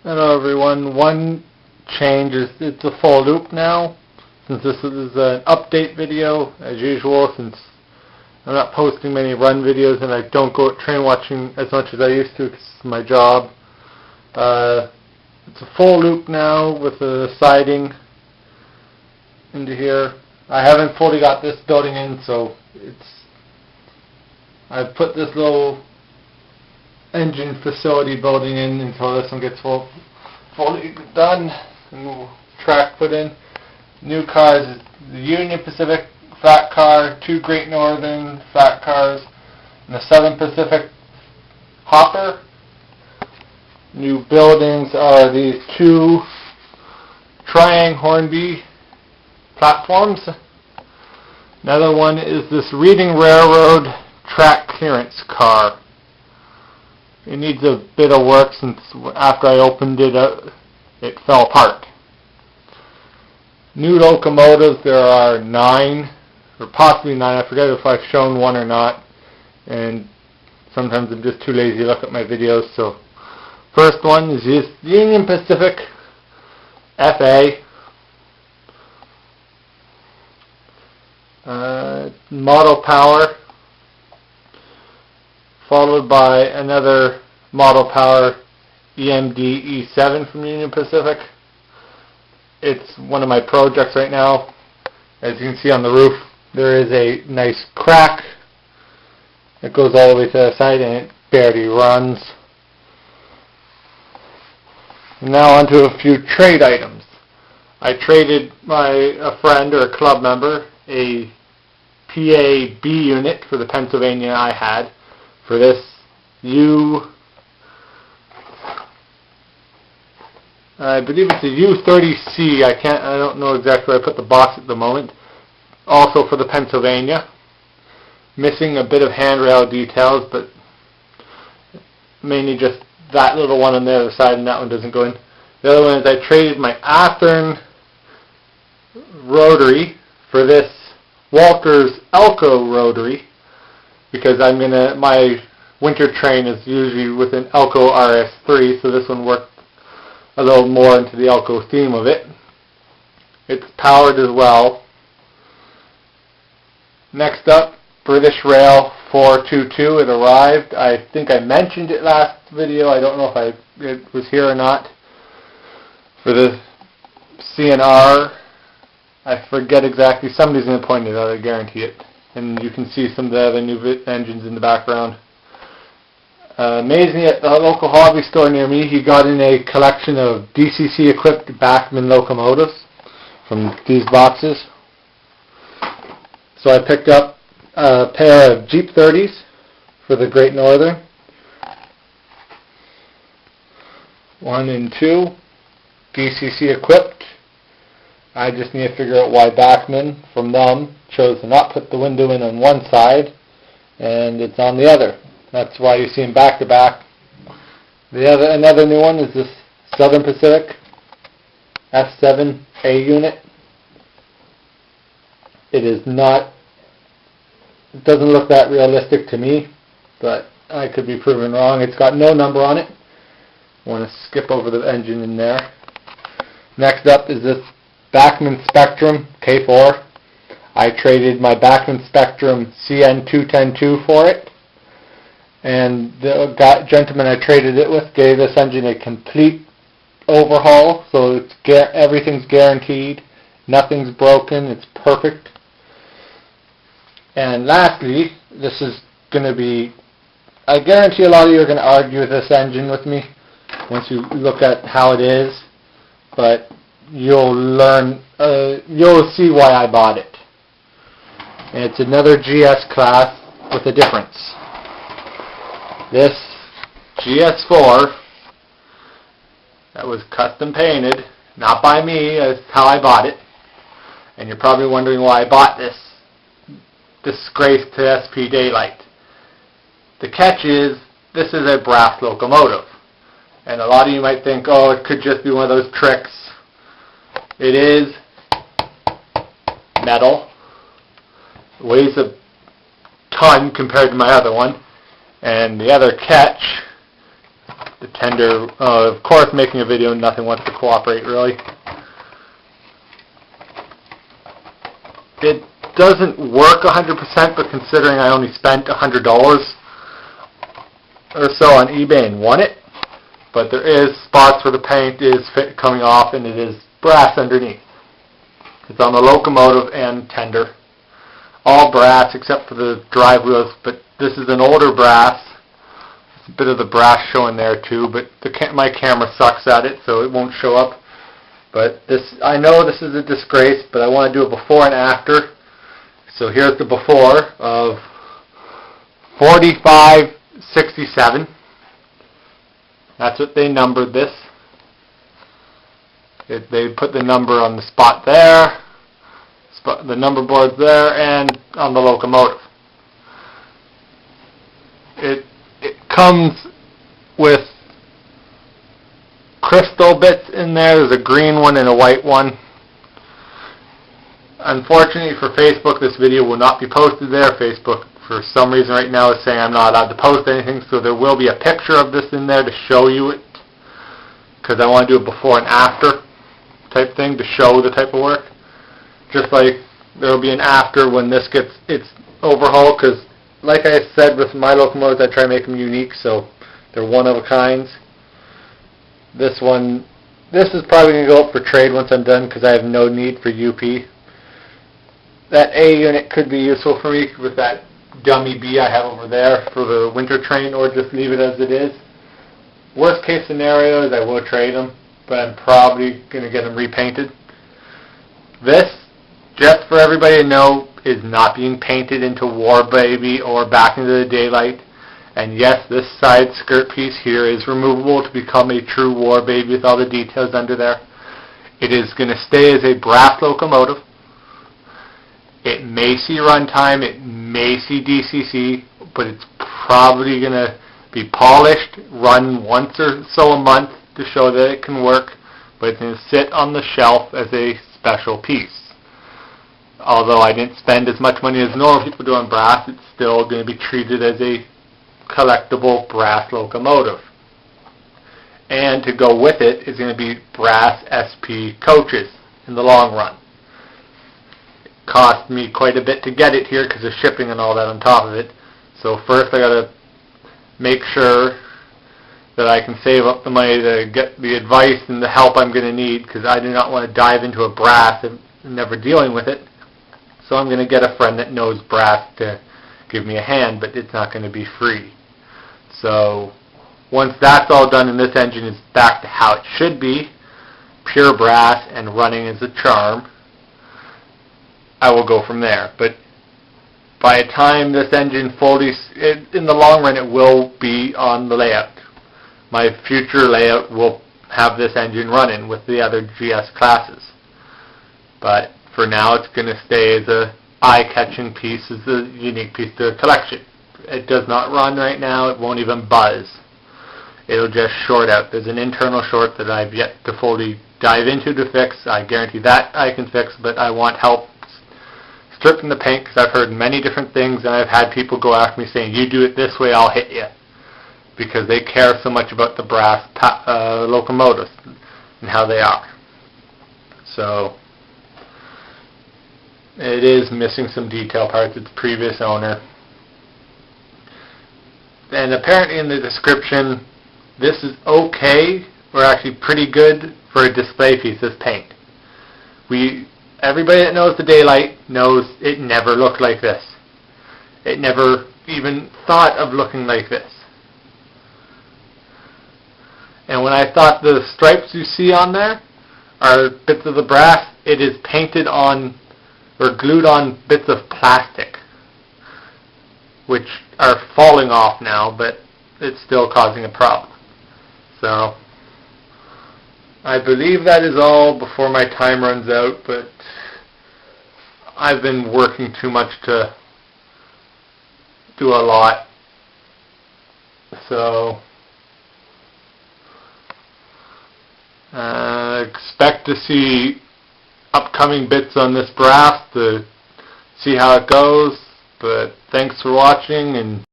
Hello everyone. One change is it's a full loop now. Since this is an update video, as usual, since I'm not posting many run videos and I don't go train watching as much as I used to because it's my job. It's a full loop now with the siding into here. I haven't fully got this building in, so I've put this little engine facility building in until this one gets fully done and track put in. New cars, the Union Pacific fat car, 2 Great Northern fat cars, and the Southern Pacific hopper. New buildings are these 2 Triang Hornby platforms. Another one is this Reading Railroad track clearance car. It needs a bit of work since after I opened it it fell apart. New locomotives, there are 9, or possibly 9, I forget if I've shown one or not, and sometimes I'm just too lazy to look at my videos. So first one is this Union Pacific FA model power, followed by another model power EMD E7 from Union Pacific. It's one of my projects right now. As you can see on the roof, there is a nice crack that goes all the way to the side and it barely runs. Now onto a few trade items. I traded a friend or a club member a PA B unit for the Pennsylvania I had for this I believe it's a U30C. I don't know exactly where I put the box at the moment. Also for the Pennsylvania. Missing a bit of handrail details, but mainly just that little one on the other side, and that one doesn't go in. The other one is I traded my Athearn rotary for this Walters Elco rotary, because my winter train is usually with an Elco RS3, so this one worked a little more into the Elco theme of it. It's powered as well. Next up, British Rail 422. It arrived. I think I mentioned it last video. I don't know if it was here or not. For the CNR, I forget exactly. Somebody's going to point it out, I guarantee it. And you can see some of the other new engines in the background. Amazingly, at the local hobby store near me, he got in a collection of DCC-equipped Bachmann locomotives from these boxes. So I picked up a pair of Jeep 30s for the Great Northern. 1 and 2, DCC-equipped. I just need to figure out why Bachmann from them chose to not put the window in on one side and it's on the other. That's why you see them back to back. Another new one is this Southern Pacific F7A unit. It doesn't look that realistic to me, but I could be proven wrong. It's got no number on it. I want to skip over the engine in there. Next up is this Bachmann Spectrum K4. I traded my Bachmann Spectrum CN210-2 for it. And the gentleman I traded it with gave this engine a complete overhaul, so everything's guaranteed, nothing's broken, it's perfect. And lastly, this is going to be, I guarantee a lot of you are going to argue with this engine with me once you look at how it is, but you'll see why I bought it. And it's another GS class with a difference. This GS4 that was custom painted, not by me, that's how I bought it. And you're probably wondering why I bought this disgrace to SP Daylight. The catch is, this is a brass locomotive. And a lot of you might think, oh, it could just be one of those tricks. It is metal. It weighs a ton compared to my other one. And the other catch the tender, of course, making a video, nothing wants to cooperate really. It doesn't work 100%, but considering I only spent $100 or so on eBay and won it, but there is spots where the paint is coming off and it is brass underneath. It's on the locomotive and tender. All brass except for the drive wheels, but this is an older brass. There's a bit of the brass showing there too, but my camera sucks at it, so it won't show up. But this, I know this is a disgrace, but I want to do a before and after. So here's the before of 4567. That's what they numbered this. They put the number on the spot there, the number board's there, and on the locomotive. It comes with crystal bits in there. There's a green one and a white one. Unfortunately for Facebook, this video will not be posted there. Facebook, for some reason right now, is saying I'm not allowed to post anything, so there will be a picture of this in there to show you it, because I want to do a before and after type thing to show the type of work. Just like there will be an after when this gets its overhaul, because like I said with my locomotives, I try to make them unique, so they're one of a kinds. This is probably going to go up for trade once I'm done, because I have no need for UP. That A unit could be useful for me with that dummy B I have over there for the winter train, or just leave it as it is. Worst case scenario is I will trade them, but I'm probably going to get them repainted. This, just for everybody to know, is not being painted into War Baby or Back into the Daylight. And yes, this side skirt piece here is removable to become a true War Baby with all the details under there. It is going to stay as a brass locomotive. It may see runtime, it may see DCC, but it's probably going to be polished, run once or so a month to show that it can work, but it's going to sit on the shelf as a special piece. Although I didn't spend as much money as normal people do on brass, it's still going to be treated as a collectible brass locomotive. And to go with it is going to be brass SP coaches in the long run. Cost me quite a bit to get it here because of shipping and all that on top of it. So first I got to make sure that I can save up the money to get the advice and the help I'm going to need, because I do not want to dive into a brass and never dealing with it. So I'm going to get a friend that knows brass to give me a hand, but it's not going to be free. So once that's all done and this engine is back to how it should be, pure brass and running as a charm, I will go from there. But by the time this engine fully, in the long run, it will be on the layout. My future layout will have this engine running with the other GS classes. But for now, it's going to stay as a eye-catching piece, as a unique piece to the collection. It does not run right now. It won't even buzz. It'll just short out. There's an internal short that I've yet to fully dive into to fix. I guarantee that I can fix, but I want help stripping the paint, because I've heard many different things, and I've had people go after me saying, you do it this way, I'll hit you, because they care so much about the brass locomotives and how they are. So it is missing some detail parts. Its previous owner. And apparently in the description, this is okay, or actually pretty good for a display piece, this paint. Everybody that knows the Daylight knows it never looked like this. It never even thought of looking like this. And when I thought the stripes you see on there are bits of the brass, it is painted on or glued on bits of plastic, which are falling off now, but it's still causing a problem. So I believe that is all before my time runs out, but I've been working too much to do a lot. So expect to see upcoming bits on this brass to see how it goes. But thanks for watching, and